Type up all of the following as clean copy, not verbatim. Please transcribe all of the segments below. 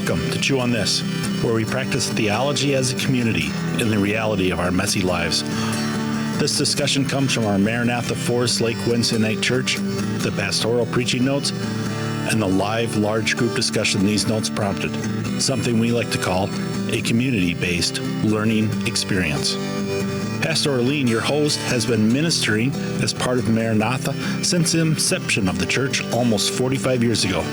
Welcome to Chew on This, where we practice theology as a community in the reality of our messy lives. This discussion comes from our Maranatha Forest Lake Wednesday night church, the pastoral preaching notes, and the live large group discussion these notes prompted, something we like to call a community-based learning experience. Pastor Orlean, your host, has been ministering as part of Maranatha since the inception of the church almost 45 years ago.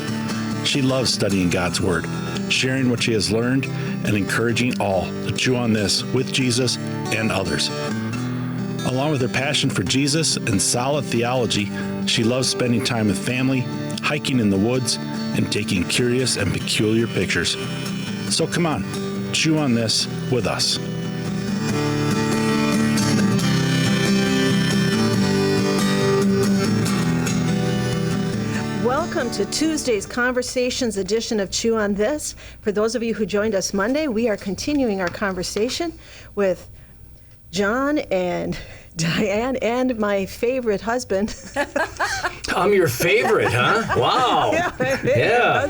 She loves studying God's Word, sharing what she has learned, and encouraging all to chew on this with Jesus and others. Along with her passion for Jesus and solid theology, she loves spending time with family, hiking in the woods, and taking curious and peculiar pictures. So come on, chew on this with us. Welcome to Tuesday's Conversations edition of Chew on This. For those of you who joined us Monday, we are continuing our conversation with John and Diane and my favorite husband. I'm your favorite, huh? Wow. Yeah.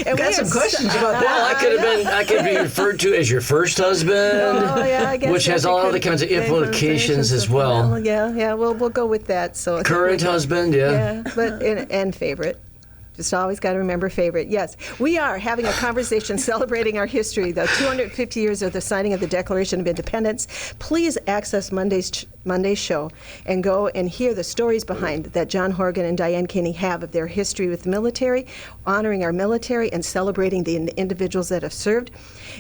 And got some questions about that. I could be referred to as your first husband, I guess which has all other kinds of implications as well. Yeah. We'll go with that. So current husband, but and favorite. Just always got to remember favorite. Yes, we are having a conversation celebrating our history, the 250 years of the signing of the Declaration of Independence. Please access Monday's show and go and hear the stories behind that John Horgan and Diane Kinney have of their history with the military, honoring our military and celebrating the individuals that have served.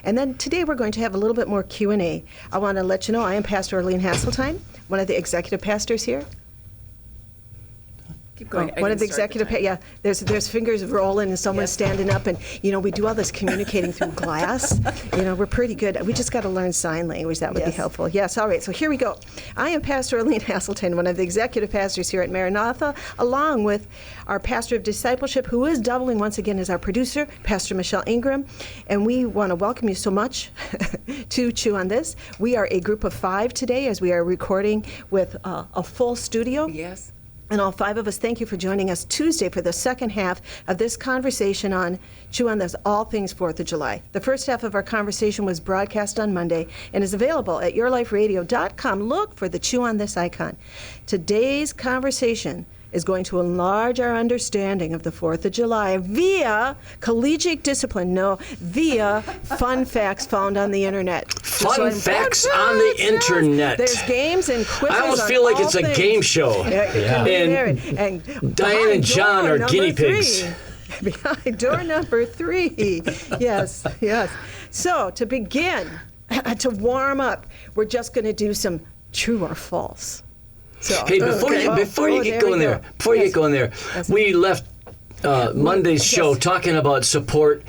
And then today we're going to have a little bit more Q&A. I want to let you know I am Pastor Orlean Hasseltine, one of the executive pastors here. Keep going. One of the executive, there's fingers rolling and someone's standing up, and we do all this communicating through glass. We're pretty good. We just got to learn sign language. That would be helpful. Yes. All right. So here we go. I am Pastor Orlean Hasseltine, one of the executive pastors here at Maranatha, along with our pastor of discipleship, who is doubling once again as our producer, Pastor Michelle Ingram, and we want to welcome you so much to Chew on This. We are a group of 5 today, as we are recording with a full studio. Yes. And all 5 of us, thank you for joining us Tuesday for the second half of this conversation on Chew on This, all things 4th of July. The first half of our conversation was broadcast on Monday and is available at yourliferadio.com. Look for the Chew on This icon. Today's conversation is going to enlarge our understanding of the 4th of July via collegiate discipline, via fun facts found on the internet. Fun facts on the internet. There's games and quizzes. I almost feel like it's a game show. And Diane and John are guinea pigs. Behind door number 3. Yes. So to begin, to warm up, we're just going to do some true or false. So, hey, before you get going there, we left Monday's show talking about support,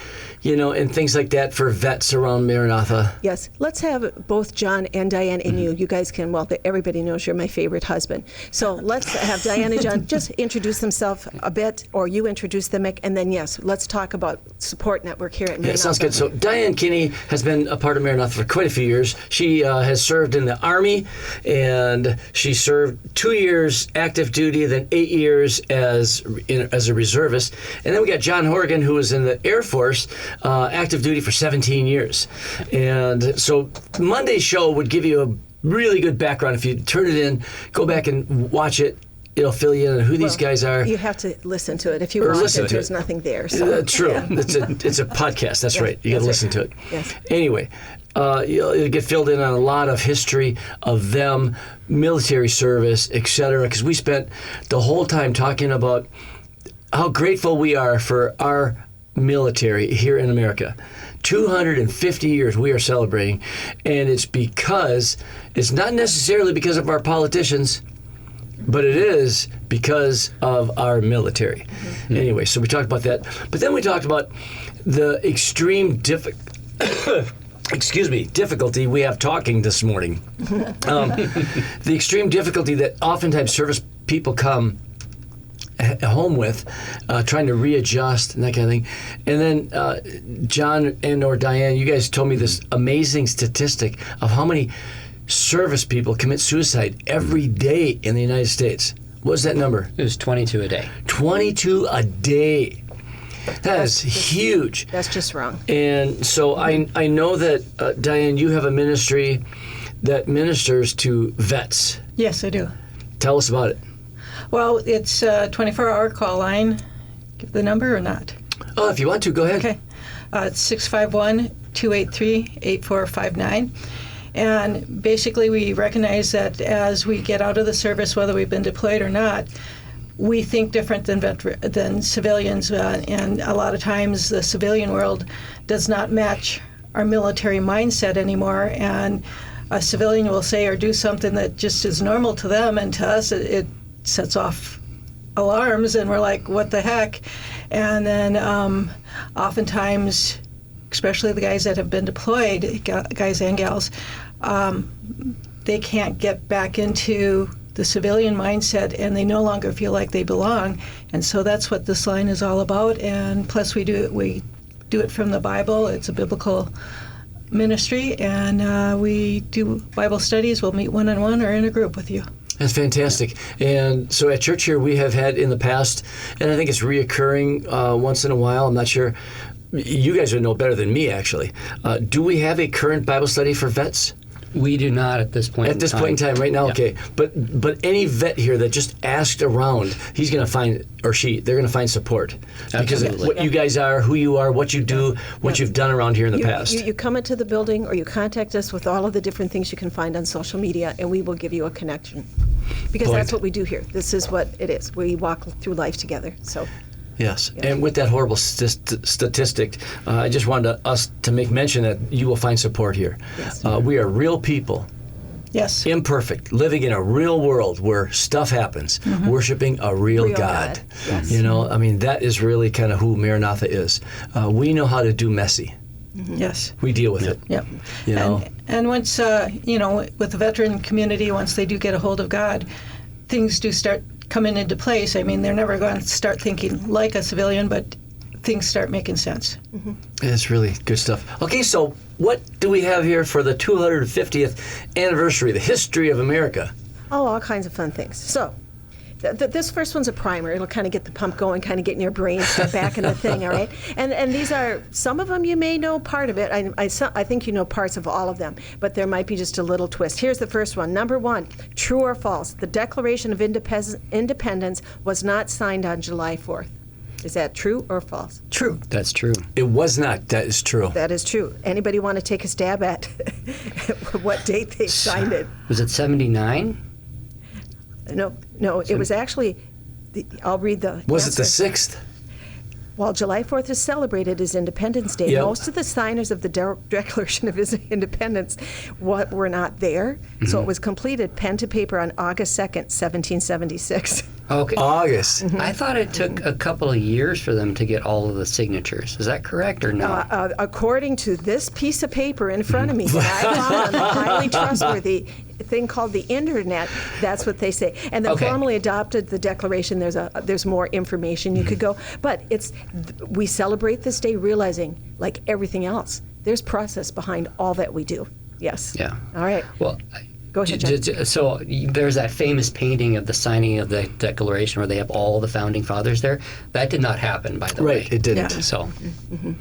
and things like that for vets around Maranatha. Yes, let's have both John and Diane and you guys can, everybody knows you're my favorite husband. So let's have Diane and John just introduce themselves a bit, or you introduce them, and then, let's talk about support network here at Maranatha. Yeah, sounds good. So Diane Kinney has been a part of Maranatha for quite a few years. She has served in the Army, and she served 2 years active duty, then 8 years as a reservist. And then we got John Horgan, who was in the Air Force, active duty for 17 years. And so Monday's show would give you a really good background. If you turn it in, go back and watch it, it'll fill you in on who these guys are. You have to listen to it. If you watch it, there's nothing there. So. True. Yeah. It's a podcast. That's right. You got to listen to it. Yes. Anyway, you'll get filled in on a lot of history of them, military service, etc. Because we spent the whole time talking about how grateful we are for our military here in America. 250 years we are celebrating, and it's not necessarily because of our politicians, but it is because of our military. Mm-hmm. Anyway, so we talked about that. But then we talked about the extreme difficulty we have talking this morning. The extreme difficulty that oftentimes service people come home with, trying to readjust and that kind of thing. And then John or Diane, you guys told me this amazing statistic of how many service people commit suicide every day in the United States. What was that number? It was 22 a day. 22 a day. That is huge. That's just wrong. And so I know that, Diane, you have a ministry that ministers to vets. Yes, I do. Tell us about it. Well, it's a 24-hour call line. Give the number or not? Oh, if you want to, go ahead. Okay. It's 651-283-8459. And basically, we recognize that as we get out of the service, whether we've been deployed or not, we think different than civilians. And a lot of times, the civilian world does not match our military mindset anymore. And a civilian will say or do something that just is normal to them, and to us, it sets off alarms, and we're like, what the heck? And then oftentimes, especially the guys that have been deployed, guys and gals, they can't get back into the civilian mindset, and they no longer feel like they belong. And so that's what this line is all about. And plus, we do it from the Bible. It's a biblical ministry, and we do Bible studies. We'll meet one-on-one or in a group with you. That's fantastic. And so at church here, we have had in the past, and I think it's reoccurring once in a while. I'm not sure. You guys would know better than me, actually. Do we have a current Bible study for vets? We do not at this point. At this point in time, right now, Yeah. okay. But any vet here that just asked around, he's going to find, or she, they're going to find support because of Absolutely. what you guys are, who you are, what you do, what you've done around here in the past. You come into the building, or you contact us with all of the different things you can find on social media, and we will give you a connection. Because Boy. that's what we do here. This is what it is. We walk through life together. So. Yes, and with that horrible statistic, I just wanted us to make mention that you will find support here. Yes. We are real people, Yes. imperfect, living in a real world where stuff happens, worshiping a real God. Yes. You know, I mean, that is really kind of who Maranatha is. We know how to do messy. Yes. We deal with it. Yep. You know? And once, with the veteran community, once they do get a hold of God, things do start coming into place. I mean, they're never going to start thinking like a civilian, but things start making sense. It's really good stuff. Okay, so what do we have here for the 250th anniversary, the history of America? Oh, all kinds of fun things. So, this first one's a primer. It'll kind of get the pump going, kind of get in your brain, start back in the thing, all right? And these are, some of them you may know part of it. I think you know parts of all of them, but there might be just a little twist. Here's the first one. Number one, true or false? The Declaration of Independence was not signed on July 4th. Is that true or false? True. That's true. It was not. That is true. That is true. Anybody want to take a stab at what date they signed it? Was it 79? No, it was actually, I'll read the Was it the answer. 6th? While July 4th is celebrated as Independence Day, Yep. most of the signers of the Declaration of Independence were not there, so it was completed pen to paper on August 2nd, 1776. Okay. August. I thought it took a couple of years for them to get all of the signatures. Is that correct or no? According to this piece of paper in front of me that I found on a highly trustworthy thing called the internet, that's what they say. And then Okay. formally adopted the Declaration. There's more information you could go, but we celebrate this day realizing, like everything else, there's process behind all that we do. Yes. Yeah. All right. Well, Go ahead, John. so there's that famous painting of the signing of the Declaration where they have all the founding fathers there. That did not happen, by the way. Right, it didn't. Yeah. So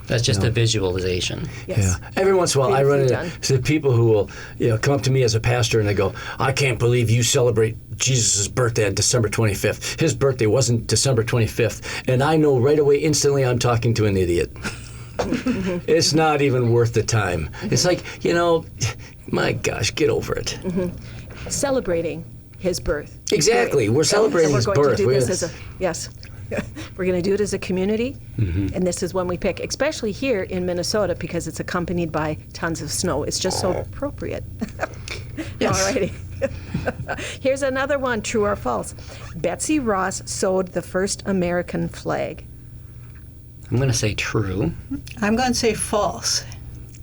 that's just a visualization. Yes. Yeah. Every once in a while, I run Beautifully into people who will, come up to me as a pastor and they go, "I can't believe you celebrate Jesus' birthday on December 25th. His birthday wasn't December 25th." And I know right away, instantly, I'm talking to an idiot. It's not even worth the time. It's like, my gosh, get over it. Celebrating his birth. Exactly. We're celebrating And his we're going birth. to do this yes. We're going to do it as a community, and this is when we pick, especially here in Minnesota, because it's accompanied by tons of snow. It's just so appropriate. Yes. All righty. Here's another one, true or false. Betsy Ross sewed the first American flag. I'm going to say true. I'm going to say false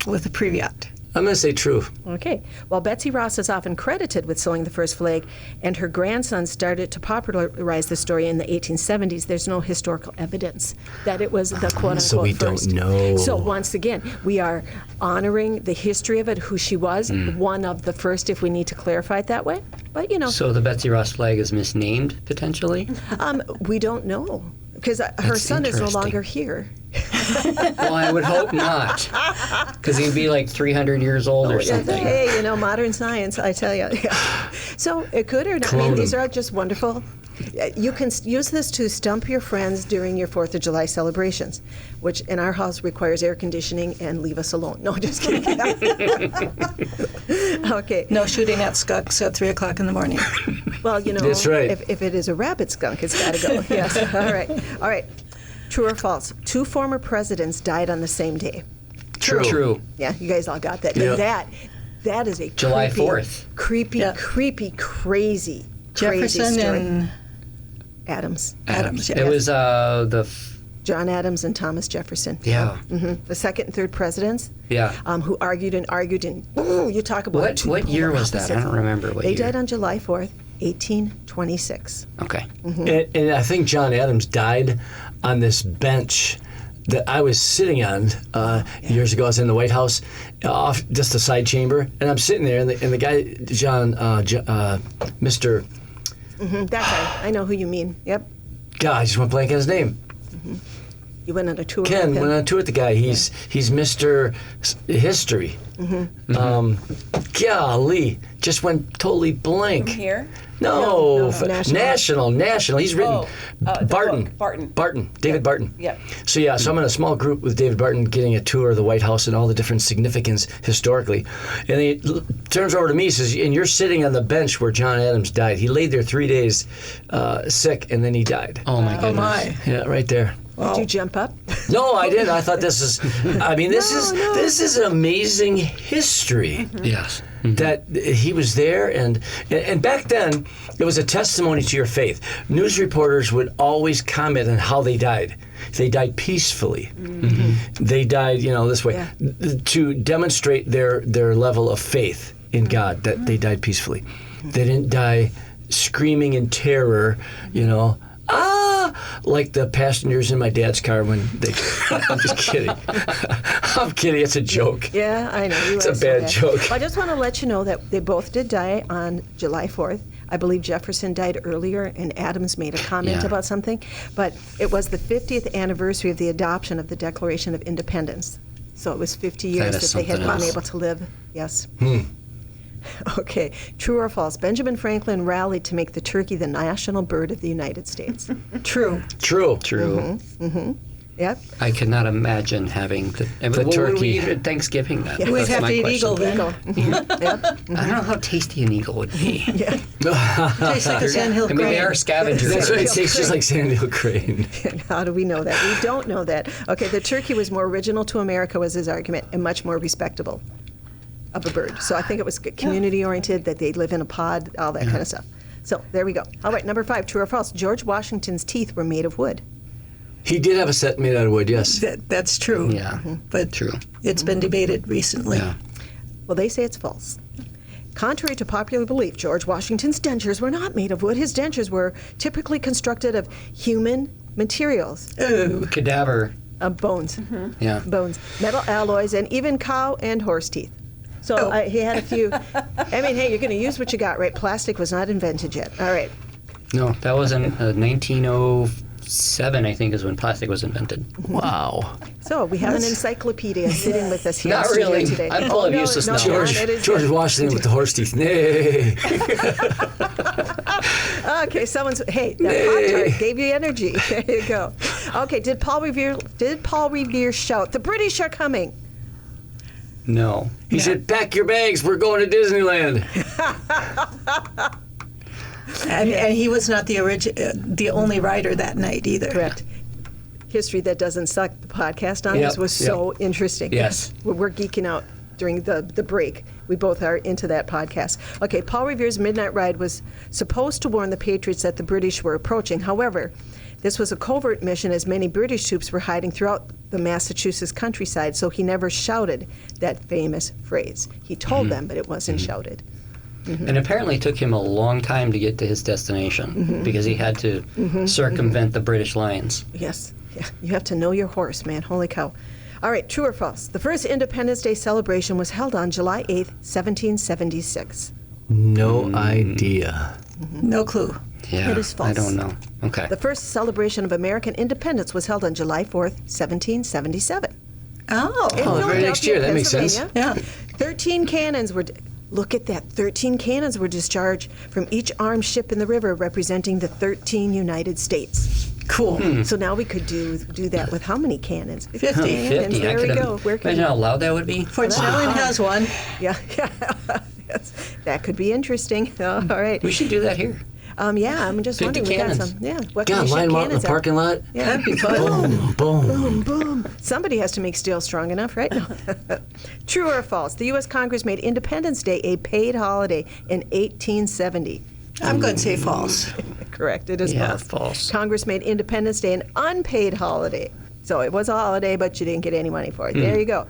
with a previat. I'm going to say true. Okay. While Betsy Ross is often credited with sewing the first flag, and her grandson started to popularize the story in the 1870s, there's no historical evidence that it was the quote-unquote So we first. don't know. So once again, we are honoring the history of it, who she was, one of the first, if we need to clarify it that way. But, So the Betsy Ross flag is misnamed, potentially? we don't know. Because her That's son is no interesting. longer here. Well, I would hope not, because he'd be like 300 years old or something. Hey, modern science, I tell you. Yeah. So it could or not. I mean, these are just wonderful. You can use this to stump your friends during your 4th of July celebrations, which in our house requires air conditioning and leave us alone. No, just kidding. Okay. No shooting at skunks at 3 o'clock in the morning. Well, That's right. if it is a rabbit skunk, it's got to go. Yes. All right. True or false? 2 former presidents died on the same day. True. Yeah, you guys all got that. Yeah. And that is a July creepy, 4th. creepy, Yeah. crazy Jefferson story. and Adams. Adams. Yeah. It was John Adams and Thomas Jefferson. yeah. The second and third presidents. Yeah. Who argued and you talk about What two year polar was that? I opposites. don't remember what They year. died on July 4th, 1826. Okay. And I think John Adams died on this bench that I was sitting on years ago. I was in the White House, off just a side chamber, and I'm sitting there, and the guy, Mr. That guy. I know who you mean. Yep. God, I just went blank on his name. You went on a tour Ken with him. went on tour with the guy. He's Mr. History. Golly, just went totally blank. From here? No, No, national. He's written the Barton. book, Barton. David Barton. Yep. So I'm in a small group with David Barton, getting a tour of the White House and all the different significance historically. And he turns over to me, and says, "And you're sitting on the bench where John Adams died. He laid there 3 days sick, and then he died." Oh my goodness. Oh my. Yeah, right there. Did you jump up? No, I didn't. I thought this is. I mean, this is amazing history. Yes. That he was there, and back then it was a testimony to your faith. News reporters would always comment on how they died. They died peacefully. They died, this way, to demonstrate their level of faith in God. That they died peacefully. They didn't die screaming in terror, like the passengers in my dad's car when they. I'm just kidding. I'm kidding. It's a joke. Yeah, I know. It's a bad joke. Well, I just want to let you know that they both did die on July 4th. I believe Jefferson died earlier, and Adams made a comment Yeah. about something. But it was the 50th anniversary of the adoption of the Declaration of Independence. So it was 50 years is that they had something been else. able to live. Yes. Okay, true or false? Benjamin Franklin rallied to make the turkey the national bird of the United States. True. True. True. Yep. I could not imagine having the The what would we turkey. eat at Thanksgiving then? We'd That's have my to eat question. eagle then. Yep. I don't know how tasty an eagle would be. Tastes like a sandhill I mean, they crane. are scavengers. That's right. It tastes just like Sandhill Crane. How do we know that? We don't know that. Okay, the turkey was more original to America, was his argument, and much more respectable of a bird. So I think it was community-oriented, that they live in a pod, all that kind of stuff. So there we go. All right, number 5, true or false? George Washington's teeth were made of wood. He did have a set made out of wood, yes. That's true. Yeah. But True. it's been debated recently. Yeah. Well, they say it's false. Contrary to popular belief, George Washington's dentures were not made of wood. His dentures were typically constructed of human materials, Cadaver. bones, Yeah. bones, metal alloys, and even cow and horse teeth. So he had a few. I mean, hey, you're going to use what you got, right? Plastic was not invented yet. All right. No, that was in 1907, I think, is when plastic was invented. Wow. So we have an encyclopedia sitting with us here Not in studio really. today. I'm full of useless knowledge. George, it is George good. Washington with the horse teeth. Nay. Okay, hey, that Pop-Tart gave you energy. There you go. Okay, did Paul Revere shout, "The British are coming"? No. He said, "Pack your bags. We're going to Disneyland." And he was not the only writer that night either. Correct. History That Doesn't Suck, the podcast on this was so interesting. Yes. We're geeking out during the break. We both are into that podcast. Okay, Paul Revere's Midnight Ride was supposed to warn the Patriots that the British were approaching. However, this was a covert mission, as many British troops were hiding throughout the Massachusetts countryside, so he never shouted that famous phrase. He told them, but it wasn't shouted. And apparently it took him a long time to get to his destination because he had to circumvent the British lines. Yes. Yeah. You have to know your horse, man. Holy cow. All right, true or false? The first Independence Day celebration was held on July 8th, 1776. No idea. No clue. Yeah, It is false. I don't know. Okay. The first celebration of American independence was held on July 4th, 1777. Oh, In very next year. That makes sense. Pennsylvania. 13 cannons were, look at that, 13 cannons were discharged from each armed ship in the river representing the 13 United States. cool. So now we could do that with how many cannons? 50. Cannons. 50. There I we could go. Where can imagine how loud that would be. Fort Snelling has one. Yeah, yes. That could be interesting. All right. We should do that here. Yeah, I'm just 50 wondering. We got cannons. some. Yeah. What can God, we shoot line them out in the cannons at? parking lot. Yeah. That'd be fun. Boom, boom. Boom. Somebody has to make steel strong enough, right? True or false? The U.S. Congress made Independence Day a paid holiday in 1870. I'm going to say false. Correct. It is Yeah, false. false. Congress made Independence Day an unpaid holiday. So it was a holiday, but you didn't get any money for it. There you go.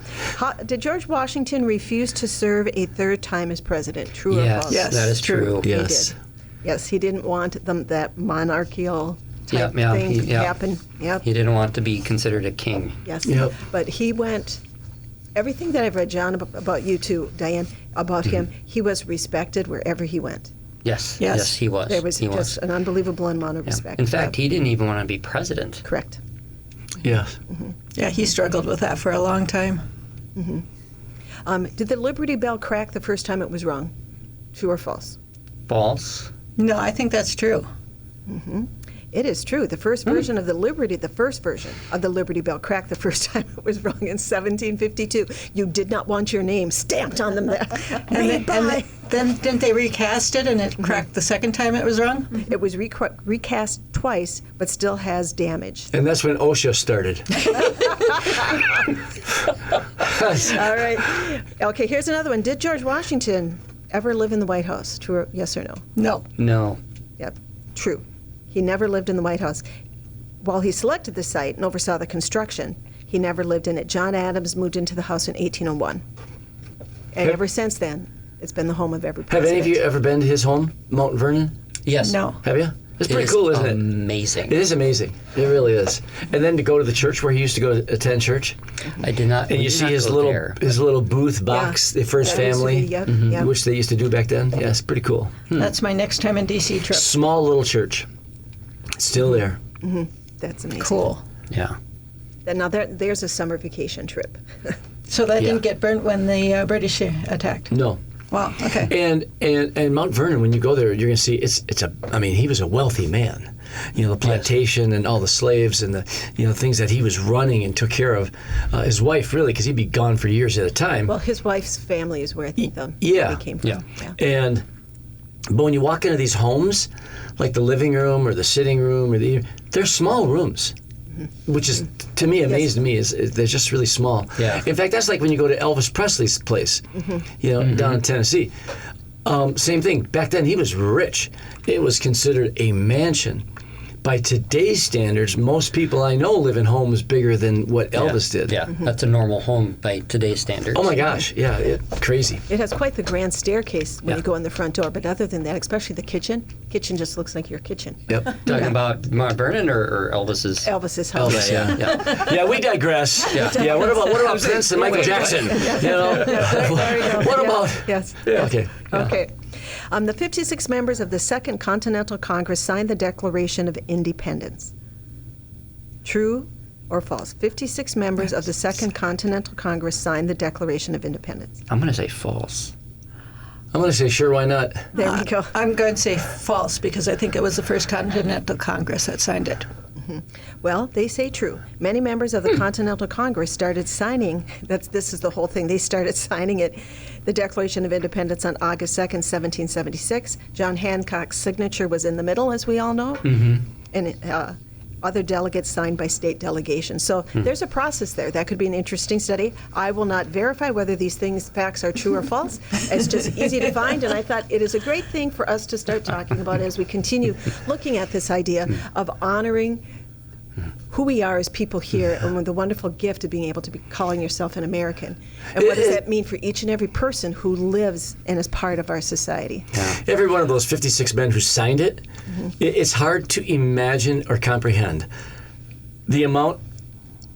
Did George Washington refuse to serve a third time as president? True or Yes, false? Yes, that is true. He Yes. did. Yes, he didn't want that monarchical type Yeah, thing to yeah. happen. Yep. He didn't want to be considered a king. Yes. Yep. But he went, everything that I've read, John, about you too, Diane, about him, he was respected wherever he went. Yes. Yes. Yes, he was. There was he just an unbelievable amount of Yeah. respect. In fact, he didn't even want to be president. Correct. Yes. Yeah, he struggled with that for a long time. Did the Liberty Bell crack the first time it was rung? True or false? False. No, I think that's true. It is true. The first version of the first version of the Liberty Bell cracked the first time it was rung in 1752. You did not want your name stamped on them there. Then didn't they recast it and it cracked the second time it was rung? It was recast twice, but still has damage. And that's when OSHA started. All right. Okay, here's another one. Did George Washington ever live in the White House? True or yes or no? No. No. Yep, true. He never lived in the White House. While he selected the site and oversaw the construction, he never lived in it. John Adams moved into the house in 1801. And Have- ever since then, it's been the home of every Have president. any of you ever been to his home, Mount Vernon? Yes. No. Have you? It's It pretty is cool, isn't it? amazing. It is amazing. It really is. And then to go to the church where he used to go to attend church, I did not. and we you did see not his go little there. booth box, the first That used to family, be, yep, yep. which they used to do back then. Yeah, it's pretty cool. That's my next time in D.C. trip. Small little church, still there. That's amazing. Cool. Yeah. And now there's a summer vacation trip. So that Yeah. didn't get burnt when the British attacked? No. Wow, okay. And Mount Vernon, when you go there, you're going to see he was a wealthy man. You know, the plantation and all the slaves and the things that he was running and took care of. His wife, really, because he'd be gone for years at a time. Well, his wife's family is where I think yeah. they came from. Yeah. But when you walk into these homes, like the living room or the sitting room, they're small rooms, which is, to me, amazing to me, is they're just really small. Yeah. In fact, that's like when you go to Elvis Presley's place, down in Tennessee. Same thing. Back then, he was rich. It was considered a mansion. By today's standards, most people I know live in homes bigger than what Elvis did. Yeah. That's a normal home by today's standards. Oh my gosh, yeah, crazy. It has quite the grand staircase when Yeah. you go in the front door, but other than that, especially the kitchen just looks like your kitchen. Yep. Talking about Mount Vernon or Elvis's? Elvis's house. Elvis, yeah. Yeah, we digress. Yeah. What about Prince and Michael Jackson? There you go. What Yeah. about? Yes. Yeah, okay. Yeah. Okay. The 56 members of the Second Continental Congress signed the Declaration of Independence. True or false? 56 members of the Second Continental Congress signed the Declaration of Independence. I'm going to say false. I'm going to say sure, why not? There we go. I'm going to say false because I think it was the First Continental Congress that signed it. Well, they say true. Many members of the Continental Congress started signing, this is the whole thing, they started signing it, the Declaration of Independence on August 2nd, 1776. John Hancock's signature was in the middle, as we all know. And other delegates signed by state delegations. So there's a process there. That could be an interesting study. I will not verify whether these facts are true or false. It's just easy to find, and I thought it is a great thing for us to start talking about as we continue looking at this idea of honoring who we are as people here and the wonderful gift of being able to be calling yourself an American. And what does that mean for each and every person who lives and is part of our society? Every one of those 56 men who signed it, it's hard to imagine or comprehend the amount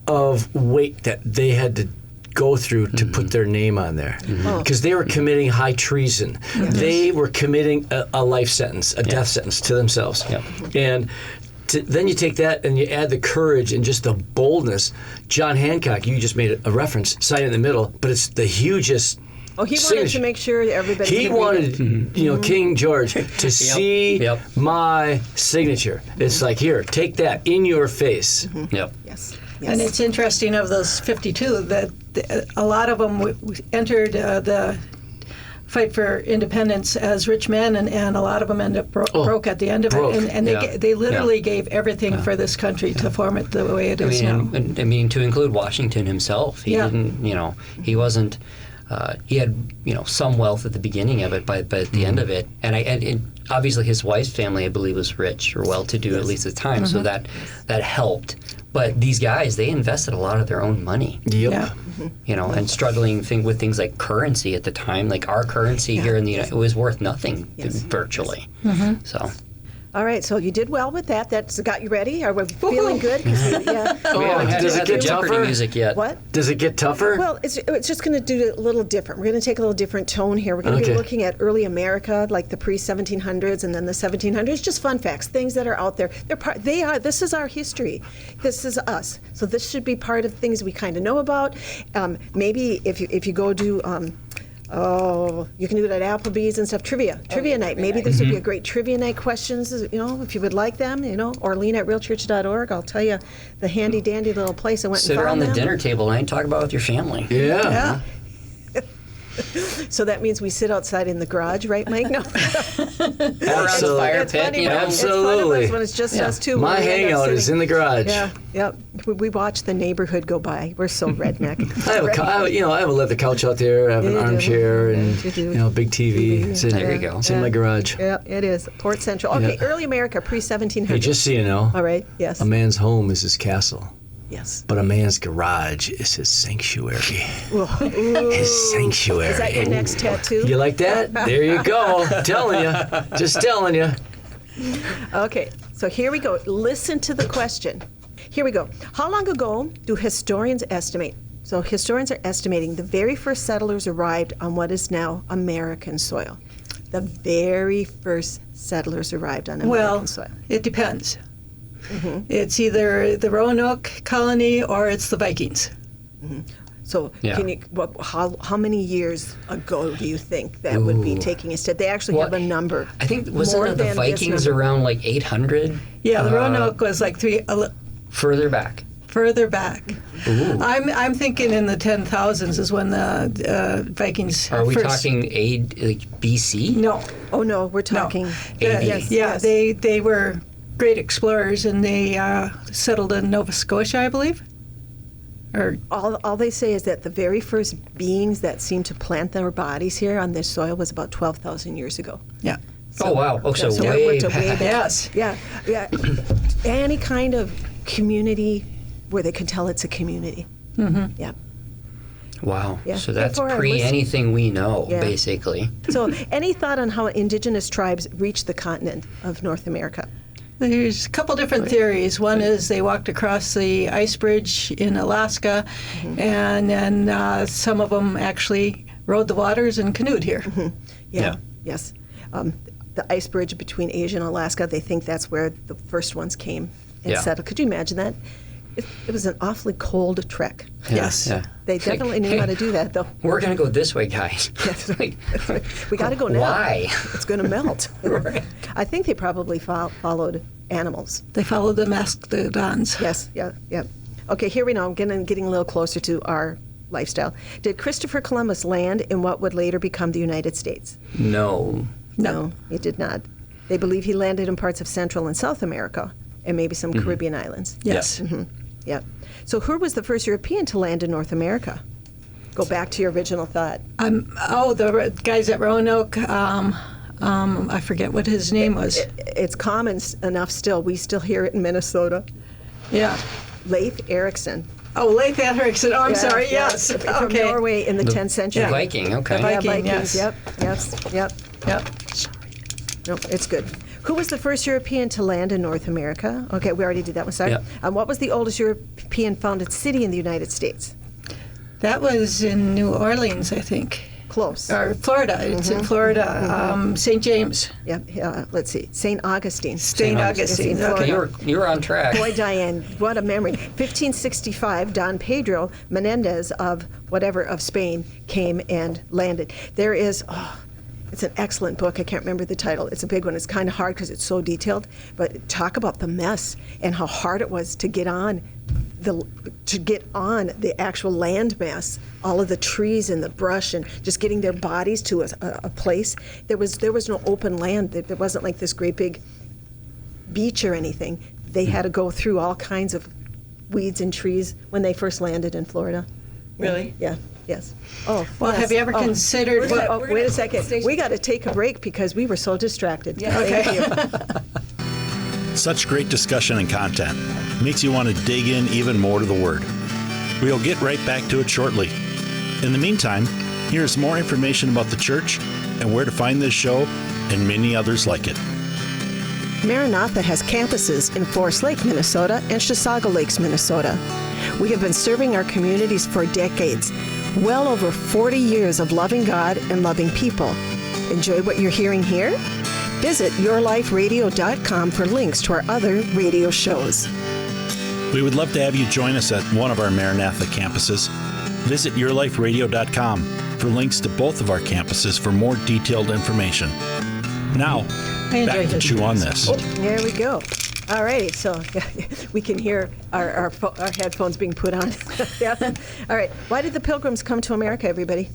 of weight that they had to go through to put their name on there, because they were committing high treason. They were committing a life sentence, a death sentence to themselves. And then you take that and you add the courage and just the boldness. John Hancock, you just made a reference, sign in the middle, but it's the hugest. Oh, he wanted signature. to make sure everybody. He could wanted, read it. King George to see my signature. It's like, here, take that in your face. Yep. Yes. And it's interesting of those 52 that a lot of them entered the fight for independence as rich men, and a lot of them end up broke at the end of it. And they literally gave everything for this country to form it the way it is now. I mean, to include Washington himself, he didn't. He wasn't. He had, some wealth at the beginning of it, but at the end of it, and obviously his wife's family, I believe, was rich or well-to-do at least at the time, so that helped. But these guys, they invested a lot of their own money. Yep. Yeah. And struggling with things like currency at the time, like our currency here in the United, it was worth nothing virtually. So. All right, so you did well with that. That's got you ready. Are we feeling good? 'Cause We haven't does it had the get Jeopardy tougher? music yet. What? Does it get tougher? Well, it's just going to do a little different. We're going to take a little different tone here. We're going to be looking at early America, like the pre-1700s and then the 1700s. Just fun facts, things that are out there. This is our history. This is us. So this should be part of things we kind of know about. Maybe if you go do. You can do it at Applebee's and stuff. Trivia night. Maybe this would be a great trivia night questions, if you would like them, Orlean at realchurch.org. I'll tell you the handy dandy little place I went Sit and found around the them. dinner table and talk about it with your family. Yeah. So that means we sit outside in the garage, right, Mike? No. Absolutely. Fire It's pit, funny you know? when- It's fun of Absolutely. us when it's just us two. My when we end up hangout is sitting- in the garage. Yeah, yep. We watch the neighborhood go by. We're so redneck. I have a leather couch out there. I have an You do. armchair and You do. big TV. It's in, There you go. It's in my garage. Yeah, it is. Port Central. Okay, early America, pre-1700s. Hey, just so you know, All right, yes. a man's home is his castle, Yes. but a man's garage is his sanctuary. Ooh. His sanctuary. Is that your next tattoo? You like that? There you go. Telling you. Just telling you. Okay, so here we go. Listen to the question. Here we go. How long ago do historians estimate? So historians are estimating the very first settlers arrived on what is now American soil. The very first settlers arrived on American soil. It depends. It's either the Roanoke colony or it's the Vikings. So can you, how many years ago do you think that would be taking a step? They actually have a number. I think, More wasn't the than this Vikings number. around like 800? Yeah, the Roanoke was like Further back. further back. I'm thinking in the 10,000s is when the Vikings. Are we first, talking BC? No. Oh no, we're talking. AD. Yeah, they were great explorers and they settled in Nova Scotia, I believe. Or All they say is that the very first beings that seemed to plant their bodies here on this soil was about 12,000 years ago. yeah. Oh, wow. Oh, so we're way to way back. back. Yes. Yeah. Any kind of community where they can tell it's a community. Mm-hmm. Yeah. Wow. Yeah. So that's For our pre listen- anything we know, Yeah. basically. So, any thought on how indigenous tribes reached the continent of North America? There's a couple different theories. One is they walked across the ice bridge in Alaska, and then some of them actually rode the waters and canoed here. Yeah. Yes. The ice bridge between Asia and Alaska, they think that's where the first ones came and Yeah. settled. Could you imagine that? It was an awfully cold trek. Yes. Yeah. They It's like, definitely knew hey, how to do that, though. We're going to go this way, guys. Yes. Like, We got to go now. Why? It's going to melt. Right. I think they probably followed animals. They followed the Mastodons. Yes, yeah. Okay, here we know. I'm getting a little closer to our lifestyle. Did Christopher Columbus land in what would later become the United States? No. No, he did not. They believe he landed in parts of Central and South America and maybe some Caribbean islands. Yes. Yeah. So who was the first European to land in North America? Go back to your original thought. The guys at Roanoke. I forget what his name was. It's common enough still. We still hear it in Minnesota. Yeah. Leif Erikson. Oh, Leif Erikson. Oh, I'm Yeah, sorry. yeah, Yes. From Okay. Norway in the 10th century. The Viking, okay. The Yeah, Viking, Vikings. yes. Yep. Yep. No, it's good. Who was the first European to land in North America? Okay, we already did that one. Sorry. Yep. What was the oldest European founded city in the United States? That was in New Orleans, I think. Close. Or Florida. It's in Florida. St. James. Yep. Let's see. St. Augustine. St. Augustine. Okay. Okay, you were on track. Boy, Diane, what a memory. 1565, Don Pedro Menendez of Spain came and landed. There is, it's an excellent book. I can't remember the title. It's a big one. It's kind of hard because it's so detailed. But talk about the mess and how hard it was to get on the actual land mass, all of the trees and the brush, and just getting their bodies to a place. There was no open land. There wasn't like this great big beach or anything. They had to go through all kinds of weeds and trees when they first landed in Florida. Really? Yeah. Yes. Oh, Well, yes. have you ever considered... Wait a second. We got to take a break because we were so distracted. Yeah. Thank you. Such great discussion and content makes you want to dig in even more to the Word. We'll get right back to it shortly. In the meantime, here's more information about the church and where to find this show and many others like it. Maranatha has campuses in Forest Lake, Minnesota, and Chisago Lakes, Minnesota. We have been serving our communities for decades, well over 40 years of loving God and loving people. Enjoy what you're hearing here? Visit yourliferadio.com for links to our other radio shows. We would love to have you join us at one of our Maranatha campuses. Visit yourliferadio.com for links to both of our campuses for more detailed information. Now, back to Chew on This. There we go. All righty, so we can hear our headphones being put on. Yeah. All right. Why did the Pilgrims come to America, everybody?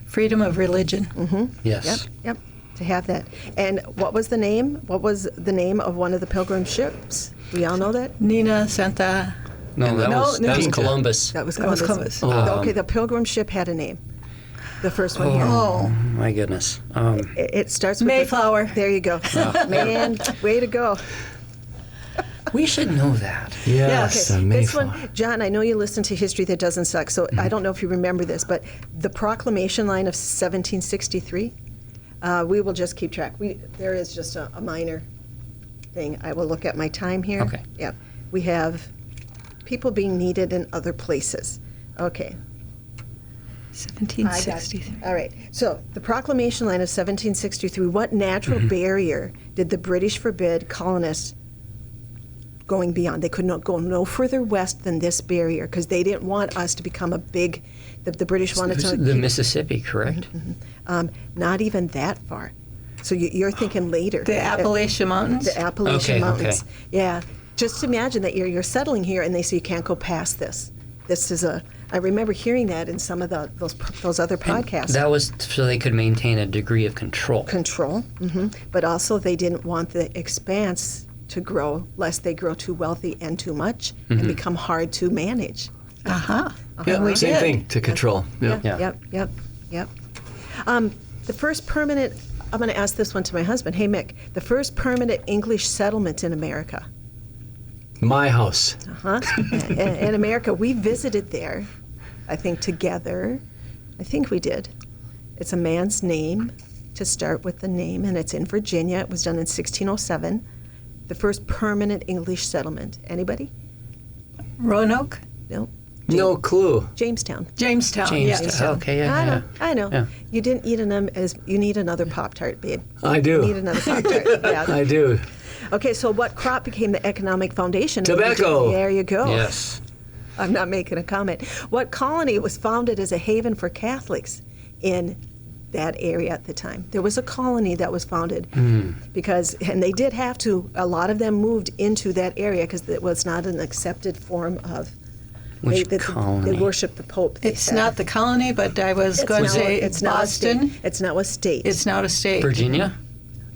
Freedom of religion. Yes. Yep. To have that. And what was the name? What was the name of one of the Pilgrim ships? We all know that? Nina Santa... No, that was Pinta. Columbus. That was Columbus. Okay, the Pilgrim ship had a name. The first one here. Oh, my goodness. It starts with Mayflower. There you go. Man, way to go. We should know that. Yes, Okay, the this Mayflower. one, John, I know you listen to History That Doesn't Suck, so I don't know if you remember this, but the proclamation line of 1763, we will just keep track. There is just a minor thing. I will look at my time here. Okay. Yeah. We have people being needed in other places. Okay. 1763. All right. So the proclamation line of 1763, what natural barrier did the British forbid colonists going beyond? They could not go no further west than this barrier because they didn't want us to become a big, the British wanted to... The Mississippi, correct? Not even that far. So you're thinking later. The Appalachian Mountains? The Appalachian Okay, Mountains. okay. Yeah. Just imagine that you're settling here and they say you can't go past this. This is I remember hearing that in some of those other podcasts. That was so they could maintain a degree of control. Control. But also they didn't want the expanse to grow lest they grow too wealthy and too much and become hard to manage. Yeah, we Same did. thing to control. Yeah. Yeah. Yep. The first permanent, I'm going to ask this one to my husband. Hey, Mick, the first permanent English settlement in America. My house. In America, we visited there, I think, together. I think we did. It's a man's name to start with the name, and it's in Virginia. It was done in 1607. The first permanent English settlement. Anybody? Roanoke? No. No clue. Jamestown. Jamestown. Jamestown. Yes. Okay, yeah. I know. Yeah. You didn't eat them as you need another Pop-Tart, babe. I You need do. another Pop-Tart. Yeah. I do. Okay, so what crop became the economic foundation? of Tobacco. There you go. Yes. I'm not making a comment. What colony was founded as a haven for Catholics in that area at the time? There was a colony that was founded because, and they did have to, a lot of them moved into that area because it was not an accepted form of, Which they colony? worshiped the Pope. they It's said. not the colony, but I was going to now- say it's now a Boston. state. It's now a state. It's now a state. Virginia?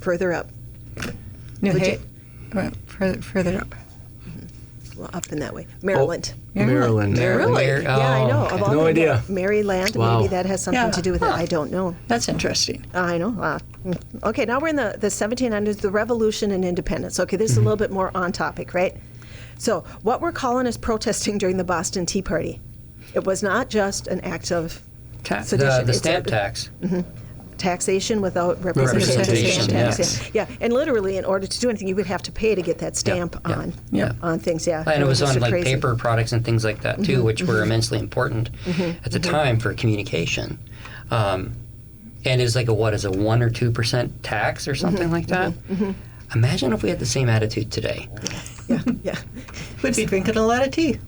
Further up. New Virgi- further up. Well, up in that way. Maryland. Maryland. Really? Mar- Yeah, I know. okay. Of all No the- idea. Maryland. Wow. Maybe that has something Yeah. to do with it. I don't know. That's interesting. I know. Okay, now we're in the 1700s, the Revolution and Independence. Okay, this is a little bit more on topic, right? So, what were colonists protesting during the Boston Tea Party? It was not just an act of sedition. The It's stamp tax. taxation without representation. Representation, Tax, yeah. And literally, in order to do anything, you would have to pay to get that stamp on things. Yeah, And it was on like crazy. paper products and things like that too, which were immensely important at the time for communication. And it's like a 1 or 2% tax or something like that. Imagine if we had the same attitude today. Yeah, Would be drinking a lot of tea.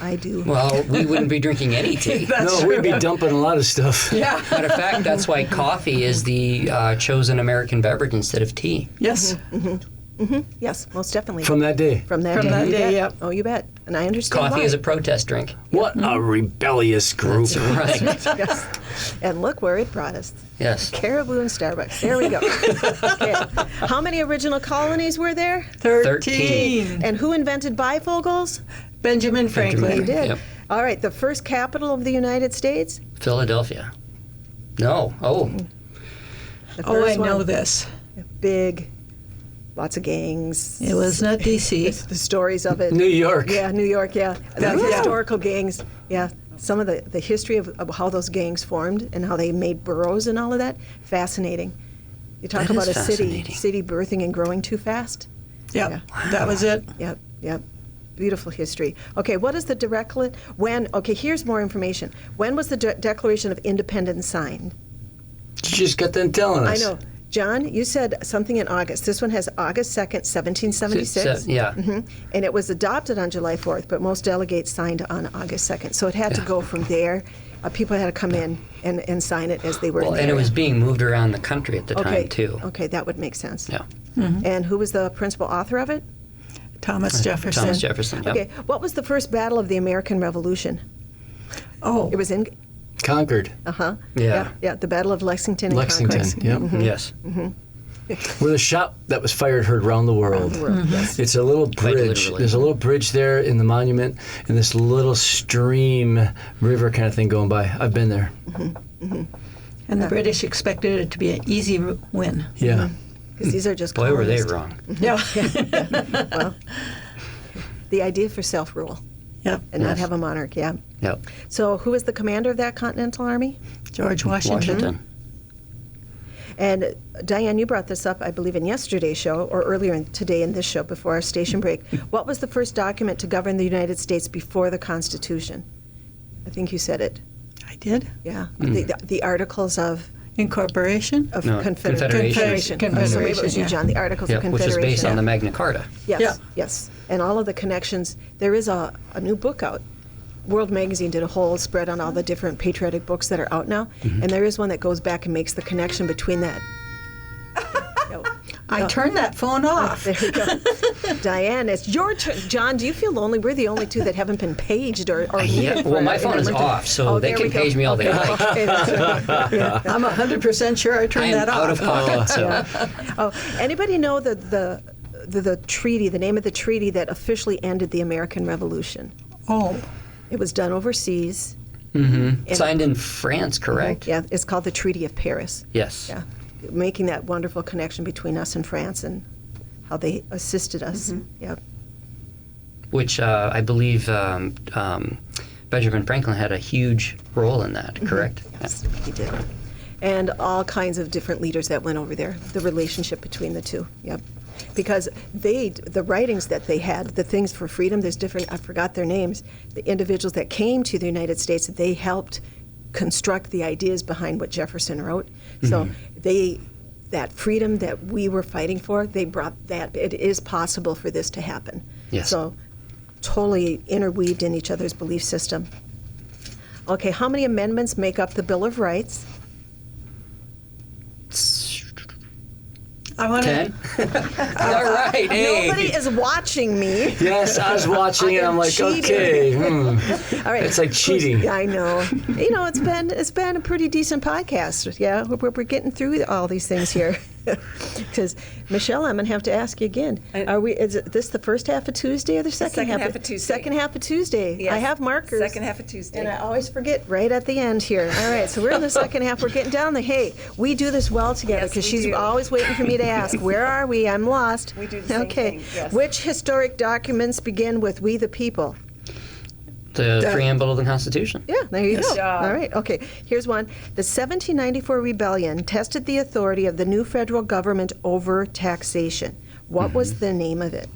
I do. Well, we wouldn't be drinking any tea. We'd be dumping a lot of stuff. Yeah. Matter of fact, that's why coffee is the chosen American beverage instead of tea. Yes. Yes, most definitely. From that day. From that From day, that you day, bet. yep. Oh, you bet. And I understand Coffee why. is a protest drink. What a rebellious group. Right. Yes. And look where it brought us. Yes. Caribou and Starbucks. There we go. Okay. How many original colonies were there? 13. And who invented bifocals? Benjamin Franklin. He did. Yep. All right. The first capital of the United States? Philadelphia. No. Oh. The Oh, I first know one. this. Big. Lots of gangs. It was not D.C. The stories of it. New York. Yeah, New York, yeah. The Yeah. historical gangs, yeah. Some of the history of how those gangs formed and how they made boroughs and all of that, fascinating. You talk That about is a fascinating. city birthing and growing too fast. Yep. Yeah. That was it. Yep, yep. Beautiful history. Okay, what is the okay, here's more information. When was the Declaration of Independence signed? You just got done telling I us. know. John, you said something in August. This one has August 2nd, 1776. Yeah. And it was adopted on July 4th, but most delegates signed on August 2nd. So it had to go from there. People had to come in and sign it as they were Well, in and it there. was being moved around the country at the time too. Okay, that would make sense. Yeah. And who was the principal author of it? Thomas Jefferson. Thomas Jefferson. Yep. Okay, what was the first battle of the American Revolution? Oh, It was in, Concord. Yeah. yeah, the Battle of Lexington and Lexington. Concord. Yep. Yes. Where the shot that was fired heard round the world. Yes. It's a little bridge. literally. There's a little bridge there in the monument, and this little stream, river kind of thing going by. I've been there. and the British expected it to be an easy win. Yeah. Because these are just Boy, were they colonists. wrong. Yeah. Well, the idea for self-rule Yep. and not Yes. have a monarch, yeah. Yep. So who was the commander of that Continental Army? George Washington. And Diane, you brought this up, I believe, in yesterday's show or earlier today in this show before our station break. What was the first document to govern the United States before the Constitution? I think you said it. I did. Yeah. The Articles of Incorporation. No, Confederation. So maybe it was you, yeah. John. The Articles Yeah, of which Confederation. was based on the Magna Carta. Yes, Yeah. yes. And all of the connections. There is a new book out. World Magazine did a whole spread on all the different patriotic books that are out now. And there is one that goes back and makes the connection between that. I turned that phone off. There you go. Diane, it's your turn. John, do you feel lonely? We're the only two that haven't been paged or Yeah, needed for well, my an phone is emergency. off, so they there can we go. page me all they Okay, like. okay, that's right. Yeah. I'm 100% sure I I turned am that out off. of pocket, so Oh, anybody know the treaty, the name of the treaty that officially ended the American Revolution? Oh, It was done overseas. And- signed in France, correct? Yeah, it's called the Treaty of Paris. Yes. Yeah, making that wonderful connection between us and France and how they assisted us. Yeah. Which I believe Benjamin Franklin had a huge role in that, correct? Yes, he did. And all kinds of different leaders that went over there, the relationship between the two. Yep. Because the writings that they had, the things for freedom, there's different, I forgot their names, the individuals that came to the United States, they helped construct the ideas behind what Jefferson wrote. So that freedom that we were fighting for, they brought that. It is possible for this to happen. Yes. So totally interweaved in each other's belief system. Okay, how many amendments make up the Bill of Rights? I want to. 10? All right, hey. Nobody is watching me. Yes, I was watching I and am I'm like, cheating. okay. All right. It's like cheating. Yeah, I know. You know, it's been a pretty decent podcast. Yeah, we're getting through all these things here. Because Michelle, I'm gonna have to ask you again. Is this the first half of Tuesday or the second second half of Tuesday. Second half of Tuesday. Yes. I have markers. Second half of Tuesday. And I always forget right at the end here. All right, so we're in the second half. We're getting down the. Hey, we do this well together Yes, because we she's do. always waiting for me to ask, where are we? I'm lost. We do the same okay. thing, yes. Which historic documents begin with "We the People"? The preamble of the Constitution. Yeah, there you go. job. All right. Okay. Here's one. The 1794 rebellion tested the authority of the new federal government over taxation. What was the name of it?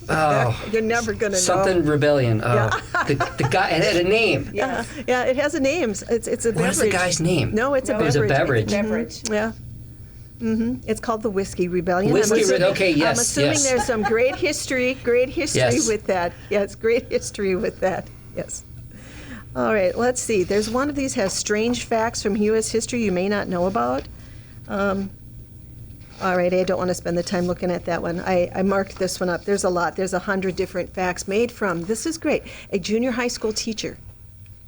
Oh, You're never going to know. something rebellion. Oh, the guy it had a name. Yeah, it has a name. It's a beverage. What is the guy's name? No, it's a No, beverage. It was a beverage. Beverage. Yeah. It's called the Whiskey Rebellion. Whiskey okay, I'm yes, assuming yes. there's some great history Yes. with that. Yes, great history with that. Yes. All right, let's see. There's one of these has strange facts from U.S. history you may not know about. All right, I don't want to spend the time looking at that one. I marked this one up. There's a lot. There's 100 different facts made from, this is great, a junior high school teacher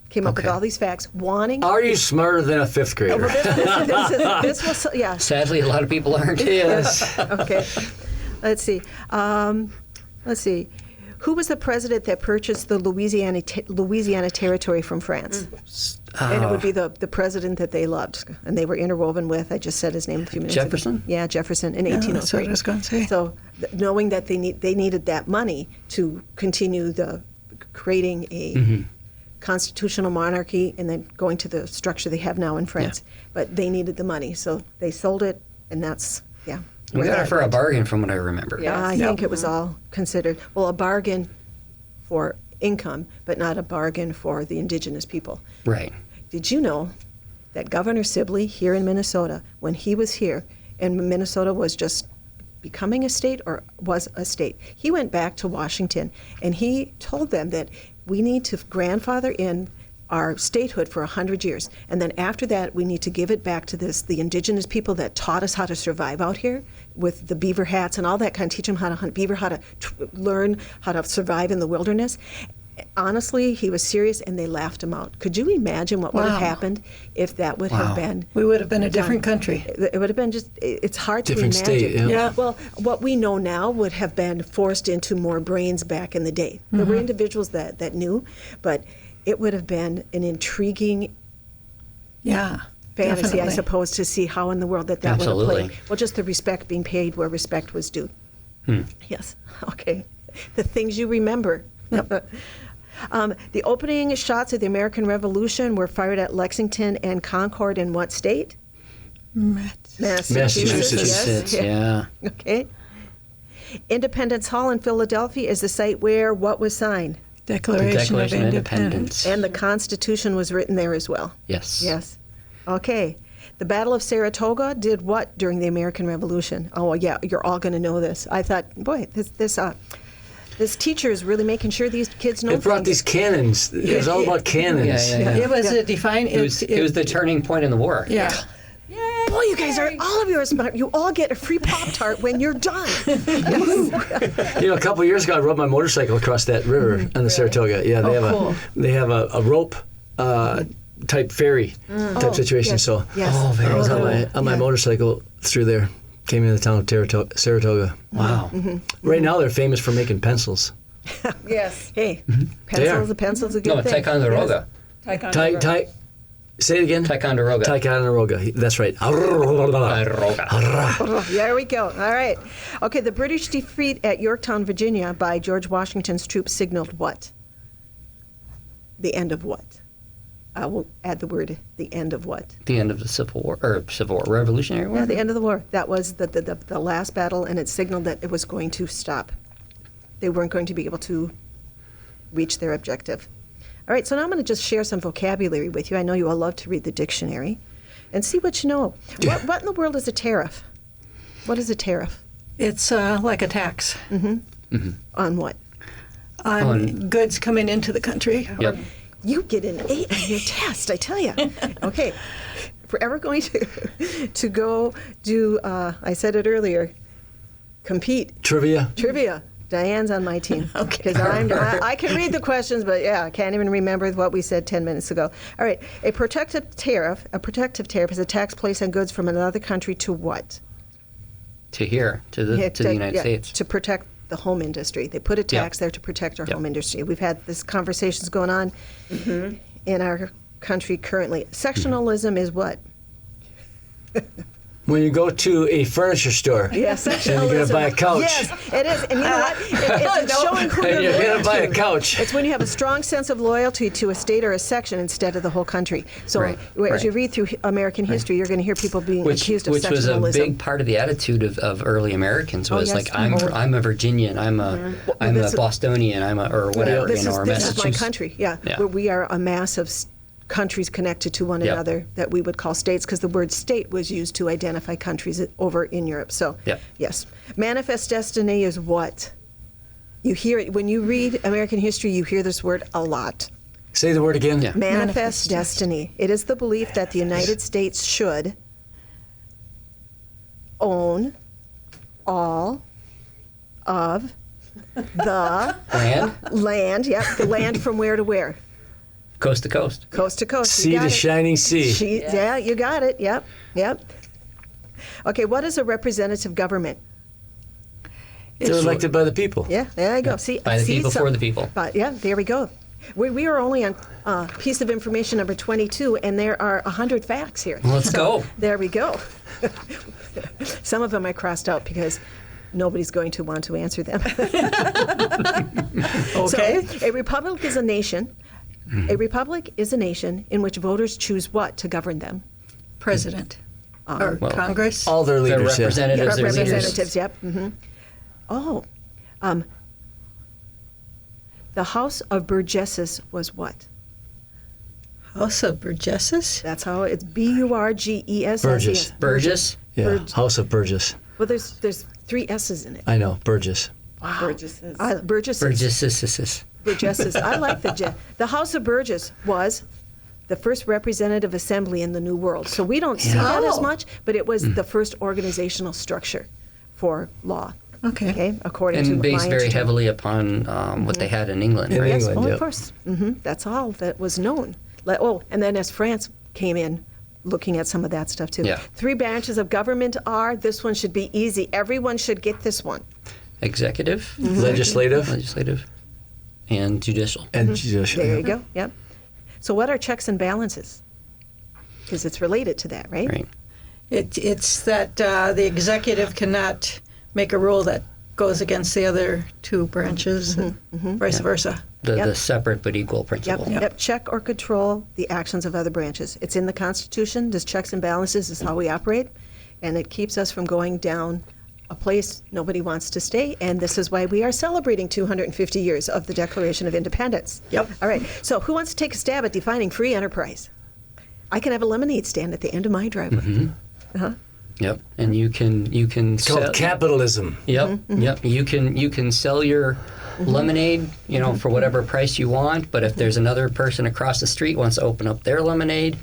came up with Okay. all these facts, wanting... Are you smarter than a fifth grader? This was, yeah. Sadly, a lot of people aren't. Yes. Okay. Let's see. Who was the president that purchased the Louisiana Territory from France? And it would be the president that they loved, and they were interwoven with. I just said his name a few minutes Jefferson? ago. Yeah, Jefferson in 1803. That's what I was going to say. So, knowing that they needed that money to continue creating a constitutional monarchy, and then going to the structure they have now in France, but they needed the money, so they sold it, and that's We where got it that for a went. bargain, from what I remember. Yeah. I think it was all considered, well, a bargain for income, but not a bargain for the indigenous people. Right. Did you know that Governor Sibley here in Minnesota, when he was here, and Minnesota was just becoming a state or was a state, he went back to Washington and he told them that we need to grandfather in our statehood for 100 years. And then after that, we need to give it back to the indigenous people that taught us how to survive out here with the beaver hats and all that kind, teach them how to hunt beaver, how to learn how to survive in the wilderness. Honestly, he was serious, and they laughed him out. Could you imagine what would have Wow. happened if that would have been? We would have been a different country. It would have been just, it's hard Different to imagine. state, yeah. Well, what we know now would have been forced into more brains back in the day. There were individuals that knew, but it would have been an intriguing Yeah. fantasy, I definitely. suppose, to see how in the world that would have Absolutely. played. Well, just the respect being paid where respect was due. Yes. Okay. The things you remember. The opening shots of the American Revolution were fired at Lexington and Concord in what state? Massachusetts. Yeah. Okay. Independence Hall in Philadelphia is the site where what was signed? Declaration, Declaration of of Independence. And the Constitution was written there as well. Yes. Yes. Okay. The Battle of Saratoga did what during the American Revolution? Oh, yeah, you're all going to know this. I thought, boy, this teacher is really making sure these kids know It brought things. these cannons. It was all about cannons. Yeah. It was a defined. It was the turning point in the war. Yeah. Boy, you guys are, all of you are smart. You all get a free Pop-Tart when you're done. You know, a couple of years ago, I rode my motorcycle across that river on the Saratoga. Yeah, they have a rope type ferry type situation. yes, So yes. Oh, very I was cool. on my motorcycle through there. Came into the town of Saratoga. Wow. Right now, they're famous for making pencils. Yes. Hey, They are. pencil's a good No, thing. Ticonderoga. Say it again. Ticonderoga. Ticonderoga. That's right. Ticonderoga. There we go. All right. Okay, the British defeat at Yorktown, Virginia by George Washington's troops signaled what? The end of what? I will add the word, the end of what? The end of the Civil War, Revolutionary War? Yeah, the end of the war. That was the last battle, and it signaled that it was going to stop. They weren't going to be able to reach their objective. All right, so now I'm going to just share some vocabulary with you. I know you all love to read the dictionary and see what you know. What in the world is a tariff? What is a tariff? It's like a tax On what? on goods coming into the country. Yep. You get an 8 on your test, I tell you. Okay, if we're ever going to go do, I said it earlier, compete, Trivia. trivia. Diane's on my team. Okay. Because I can read the questions, but yeah, I can't even remember what we said 10 minutes ago. All right, a protective tariff is a tax placed on goods from another country to what? To here, to the United States. To protect the home industry. They put a tax there to protect our home industry. We've had this conversations going on in our country currently. Sectionalism is what? When you go to a furniture store, Yes, and you're going to buy a couch. Yes, it is. And you know what? It's showing who And you're you're going loyal to buy a to. couch. It's when you have a strong sense of loyalty to a state or a section instead of the whole country. So Right, as right. you read through American history, you're going to hear people being accused of which was a sectionalism. big part of the attitude of early Americans was yes. like I'm a Virginian, I'm a this is- Bostonian, or whatever, This or is my Massachusetts. country. Yeah, Yeah. Where we are a mass of countries connected to one Yep. another that we would call states, because the word state was used to identify countries over in Europe. So, Yep. yes, manifest destiny is what you hear it when you read American history. You hear this word a lot. Say the word again. Yeah. Manifest destiny. It is the belief that the United States should own all of the Land, land. Yep, the land from where to where? coast to coast. Coast to coast. Sea You got to it. shining sea. Yeah, you got it. Yep, yep. Okay, what is a representative government? They're elected by the people. Yeah, there you go. See, By the see people, some- for the people. But yeah, there we go. We are only on piece of information number 22, and there are 100 facts here. Let's go. There we go. Some of them I crossed out because nobody's going to want to answer them. Okay. So, a republic is a nation. A republic is a nation in which voters choose what to govern them. President or well, Congress. All their Their leaders. yeah. representatives, their leaders. Representatives, yep. Oh, the House of Burgesses was what? House of Burgesses. That's how it's B-U-R-G-E-S. Burgess. Burgess. Yeah, Burgess. House of Burgess. Well, there's 3 S's in it. I know, Burgess. Burgesses. Burgesses. Burgesses. I like the House of Burgess was the first representative assembly in the New World. So we don't see that as Oh. much, but it was the first organizational structure for law. Okay. According to And based my very entertainment. heavily upon what they had in England, In right? Yes, England, oh, yep. of course. That's all that was known. And then as France came in, looking at some of that stuff too. Yeah. 3 branches of government are, this one should be easy. Everyone should get this one. Executive, Legislative, and judicial. and judicial. There you go. Yep. So what are checks and balances? Because it's related to that, right? Right. It's that the executive cannot make a rule that goes against the other 2 branches, and vice versa. The Yep. separate but equal Yep. principle. Yep. Check or control the actions of other branches. It's in the Constitution. This checks and balances is how we operate, and it keeps us from going down a place nobody wants to stay. And this is why we are celebrating 250 years of the Declaration of Independence. Yep. All right. So who wants to take a stab at defining free enterprise? I can have a lemonade stand at the end of my driveway. Yep. And you can It's called capitalism. Yep. Yep. You can sell your lemonade, for whatever price you want. But if there's another person across the street wants to open up their lemonade,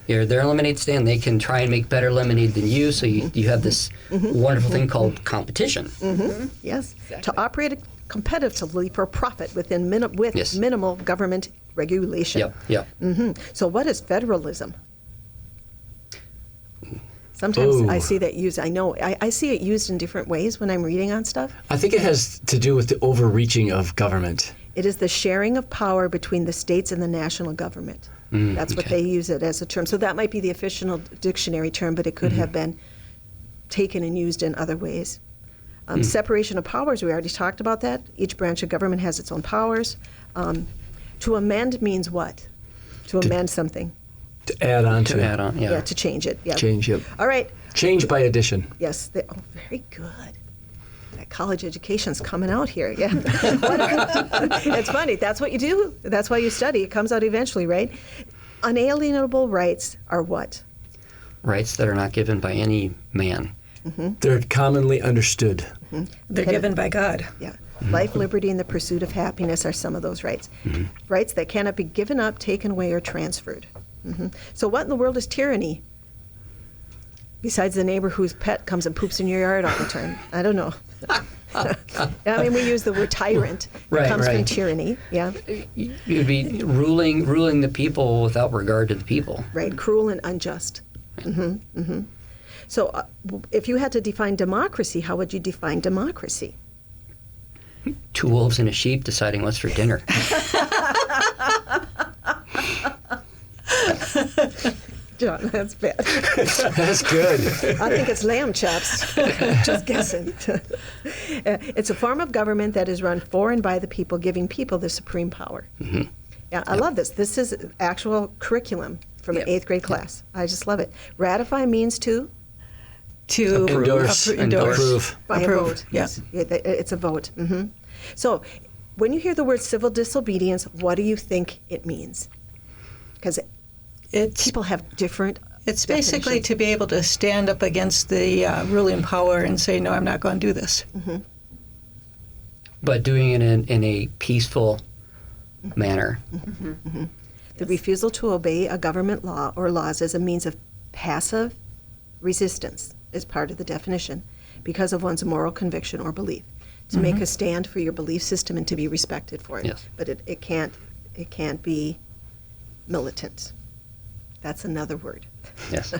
their lemonade stand, they can try and make better lemonade than you. So you have this wonderful thing called competition. Yes. To operate competitively for profit within Yes. minimal government regulation. Yep. Yep. So what is federalism? Sometimes Ooh. I see that used. I know I see it used in different ways when I'm reading on stuff. I think it has to do with the overreaching of government. It is the sharing of power between the states and the national government. That's what they use it as a term. So that might be the official dictionary term, but it could have been taken and used in other ways. Separation of powers, we already talked about that. Each branch of government has its own powers. To amend means what? To amend something. To add on to, To add on. Yeah, Yeah. to change it. Yeah. change it. All right. Change by addition. Yes. Very good. That college education's coming out here. Yeah. It's funny. That's what you do. That's why you study. It comes out eventually, right? Unalienable rights are what? Rights that are not given by any man. They're commonly understood. They're given by God. Yeah. Life, liberty, and the pursuit of happiness are some of those rights. Rights that cannot be given up, taken away, or transferred. So what in the world is tyranny? Besides the neighbor whose pet comes and poops in your yard all the time. I don't know. I mean, we use the word tyrant. Right, It comes from right. tyranny. Yeah. You'd be ruling the people without regard to the people. Right. Cruel and unjust. So if you had to define democracy, how would you define democracy? 2 wolves and a sheep deciding what's for dinner. John, that's bad. That's good. I think it's lamb chops. Just guessing. It's a form of government that is run for and by the people, giving people the supreme power. Yeah, I love this. This is actual curriculum from an 8th grade class. I just love it. Ratify means to Endorse. Approve. by Approve, a vote. yeah. Yes, it's a vote. So, when you hear the word civil disobedience, what do you think it means? Because It's people have different. It's basically definitions. to be able to stand up against the ruling power and say, no, I'm not going to do this. But doing it in a peaceful manner. The refusal to obey a government law or laws as a means of passive resistance is part of the definition because of one's moral conviction or belief. To make a stand for your belief system and to be respected for it. Yes. But it can't be militant. That's another word. Yes.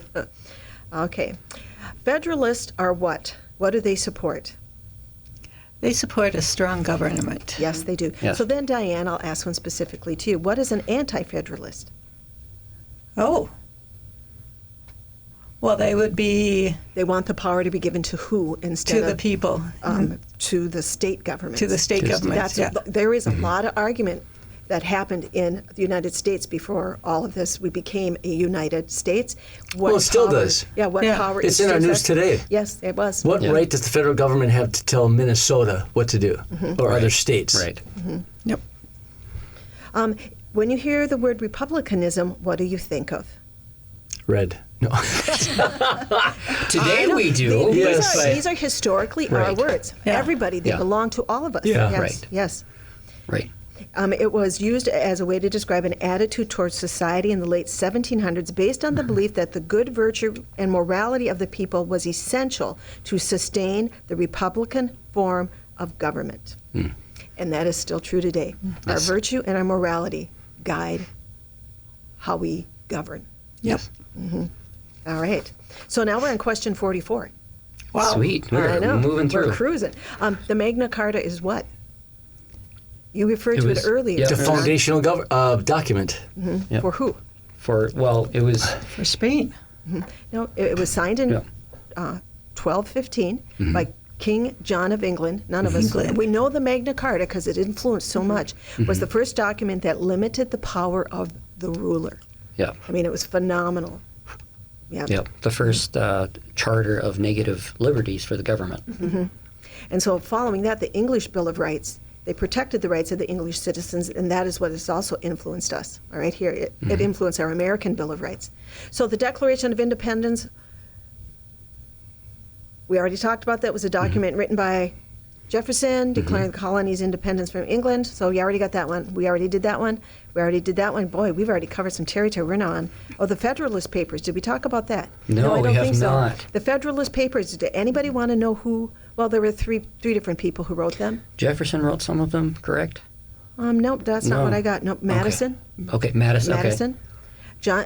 Okay. Federalists are what? What do they support? They support a strong government. Yes, they do. Yes. So then, Diane, I'll ask one specifically to you. What is an anti-federalist? Oh. Well, they would be They want the power to be given to who instead to the of people, to the state government. to the state government. That's there is a lot of argument that happened in the United States before all of this. We became a United States. What Well, it still power- does. Yeah, what Yeah. power? It's is in our still news vested- today. Yes, it was. What Yeah. right does the federal government have to tell Minnesota what to do, or other states? Right. Yep. When you hear the word republicanism, what do you think of? Red. No. Today we do. Yes. These are historically our Right. words. Yeah. Everybody, they Yeah. belong to all of us. Yeah. Yes, Right. yes. Right. It was used as a way to describe an attitude towards society in the late 1700s based on the belief that the good virtue and morality of the people was essential to sustain the republican form of government. And that is still true today. Our Yes. virtue and our morality guide how we govern. Yes. All right. So now we're on question 44. Wow. Sweet. We're I know. moving through. We're cruising. The Magna Carta is what? You referred It to was- it earlier. yeah. The Yeah. foundational document. Yep. For who? It was For Spain. No, it was signed in Yeah. 1215 by King John of England. None of us. England. We know the Magna Carta because it influenced so much. Was the first document that limited the power of the ruler. yeah. I mean, it was phenomenal. Yeah. Yep. The first charter of negative liberties for the government. And so, following that, the English Bill of Rights. They protected the rights of the English citizens, and that is what has also influenced us. All right, here it influenced our American Bill of Rights. So the Declaration of Independence, we already talked about that. It was a document written by Jefferson declaring the colonies' independence from England. So you already got that one. We already did that one. We already did that one. Boy, we've already covered some territory. We're now on. Oh, the Federalist Papers. Did we talk about that? No, I we don't have think so. not. The Federalist Papers. Did anybody want to know who? Well, there were three different people who wrote them. Jefferson wrote some of them, correct? Nope, that's not No. what I got. Nope, Madison. Okay, Madison. Madison,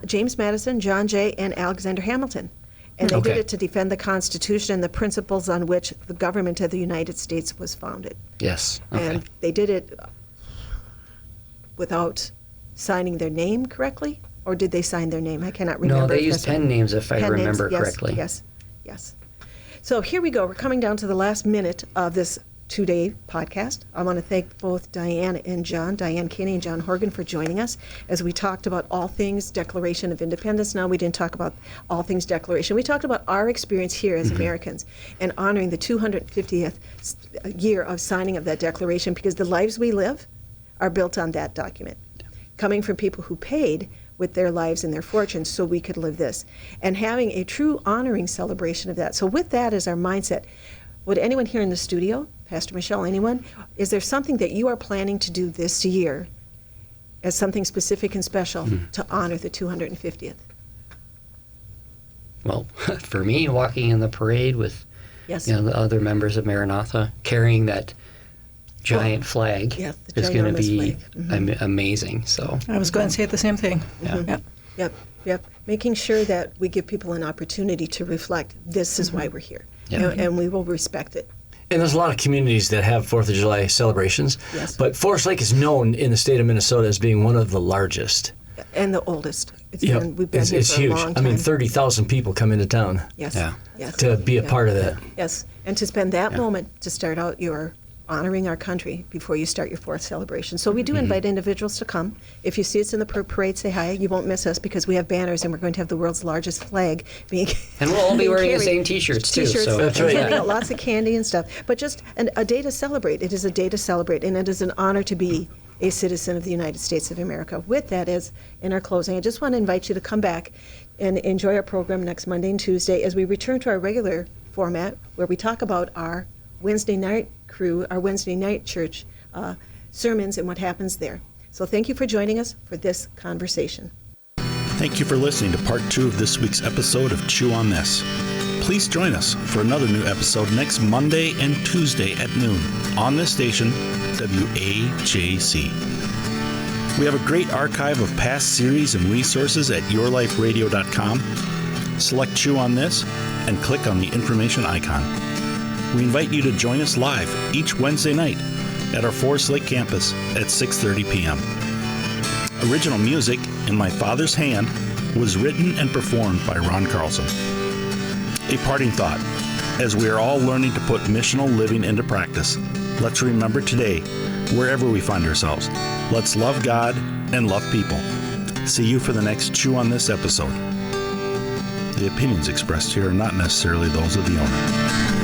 James Madison, John Jay, and Alexander Hamilton. And they did Okay. it to defend the Constitution and the principles on which the government of the United States was founded. Okay. Yes. Okay. And they did it without signing their name correctly? Or did they sign their name? I cannot remember. No, they if used that's- pen names, if I pen names, remember yes, correctly. Yes, yes. So here we go. We're coming down to the last minute of this two-day podcast. I want to thank both Diane and John, Diane Kinney and John Horgan, for joining us as we talked about all things Declaration of Independence. Now, we didn't talk about all things Declaration. We talked about our experience here as Americans and honoring the 250th year of signing of that Declaration, because the lives we live are built on that document, coming from people who paid with their lives and their fortunes so we could live this, and having a true honoring celebration of that. So with that as our mindset, would anyone here in the studio, Pastor Michelle, anyone, is there something that you are planning to do this year as something specific and special to honor the 250th? Well, for me, walking in the parade with Yes. the other members of Maranatha, carrying that giant flag, yes, the is going to ginormous be flag. amazing. So, I was going to say the same thing. Yeah. Yep. Yep. Making sure that we give people an opportunity to reflect, this is why we're here. Yeah. And we will respect it. And there's a lot of communities that have 4th of July celebrations. Yes. But Forest Lake is known in the state of Minnesota as being one of the largest. And the oldest. Yep. We've been here It's for huge. a long I time. mean, 30,000 people come into town Yes. Yeah. Yes. to be a part of that. Yes. And to spend that moment to start out your honoring our country before you start your 4th celebration. So we do invite individuals to come. If you see us in the parade, say hi. You won't miss us because we have banners and we're going to have the world's largest flag being And we'll all be being wearing the carried. same T-shirts too. T-shirts, So That's right. handing out lots of candy and stuff. But just a day to celebrate. It is a day to celebrate, and it is an honor to be a citizen of the United States of America. With that, as in our closing, I just want to invite you to come back and enjoy our program next Monday and Tuesday as we return to our regular format where we talk about our Wednesday night crew, our Wednesday night church sermons and what happens there. So thank you for joining us for this conversation. Thank you for listening to part 2 of this week's episode of Chew on This. Please join us for another new episode next Monday and Tuesday at noon on this station, WAJC. We have a great archive of past series and resources at yourliferadio.com. Select Chew on This and click on the information icon. We invite you to join us live each Wednesday night at our Forest Lake campus at 6:30 p.m. Original music, In My Father's Hand, was written and performed by Ron Carlson. A parting thought. As we are all learning to put missional living into practice, let's remember today, wherever we find ourselves, let's love God and love people. See you for the next Chew on This episode. The opinions expressed here are not necessarily those of the owner.